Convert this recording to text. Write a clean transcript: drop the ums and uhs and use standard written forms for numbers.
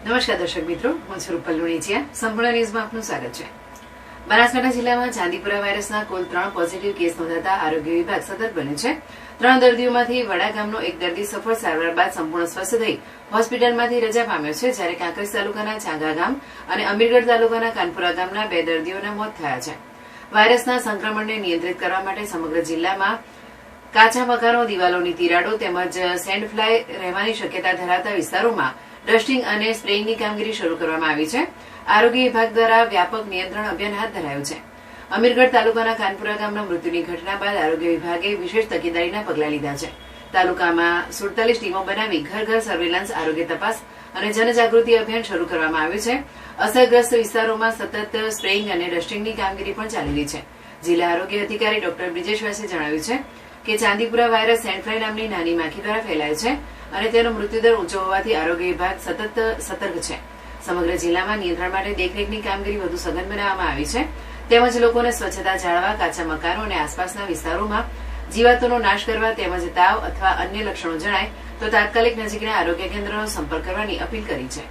નમસ્કાર દર્શક મિત્રો, હું છું રૂપલ લુણીચિયા. સંપૂર્ણ ન્યૂઝમાં આપનું સ્વાગત છે. બનાસકાંઠા જિલ્લામાં ચાંદીપુરા વાયરસના કુલ 3 પોઝિટિવ કેસ નોંધાતા આરોગ્ય વિભાગ સતર્ક બન્યું છે. 3 દર્દીઓમાંથી વડા ગામનો એક દર્દી સફળ સારવાર બાદ સંપૂર્ણ સ્વસ્થ થઈ હોસ્પિટલમાંથી રજા પામ્યો છે, જ્યારે કાંકરેજ તાલુકાના ચાંગા ગામ અને અમીરગઢ તાલુકાના કાનપુરા ગામના 2 દર્દીઓના મોત થયા છે. વાયરસના સંક્રમણને નિયંત્રિત કરવા માટે સમગ્ર જિલ્લામાં કાચા મકાનો, દિવાલોની તિરાડો તેમજ સેન્ડ ફ્લાય રહેવાની શક્યતા ધરાવતા વિસ્તારોમાં ડસ્ટિંગ અને સ્પ્રેઇંગની કામગીરી શરૂ કરવામાં આવી છે. આરોગ્ય વિભાગ દ્વારા વ્યાપક નિયંત્રણ અભિયાન હાથ ધરાયું છે. અમીરગઢ તાલુકાના કાનપુરા ગામના મૃત્યુની ઘટના બાદ આરોગ્ય વિભાગે વિશેષ તકેદારીના પગલાં લીધા છે. તાલુકામાં 47 ટીમો બનાવી ઘર ઘર સર્વેલન્સ, આરોગ્ય તપાસ અને જનજાગૃતિ અભિયાન શરૂ કરવામાં આવ્યું છે. અસરગ્રસ્ત વિસ્તારોમાં સતત સ્પ્રેઇંગ અને ડસ્ટિંગની કામગીરી પણ ચાલી રહી છે. જિલ્લા આરોગ્ય અધિકારી ડોક્ટર બ્રિજેશ વ્યાસે જણાવ્યું છે કે ચાંદીપુરા વાયરસ સેન્ડફ્લાય નામની નાની માખી દ્વારા ફેલાય છે અને તેનો મૃત્યુદર ઊંચો હોવાથી આરોગ્ય વિભાગ સતત સતર્ક છે. સમગ્ર જિલ્લામાં નિયંત્રણ માટે દેખરેખની કામગીરી વધુ સઘન બનાવવામાં આવી છે. તેમજ લોકોને સ્વચ્છતા જાળવવા, કાચા મકાનો અને આસપાસના વિસ્તારોમાં જીવાતોનો નાશ કરવા તેમજ તાવ અથવા અન્ય લક્ષણો જણાય તો તાત્કાલિક નજીકના આરોગ્ય કેન્દ્રનો સંપર્ક કરવાની અપીલ કરી છે.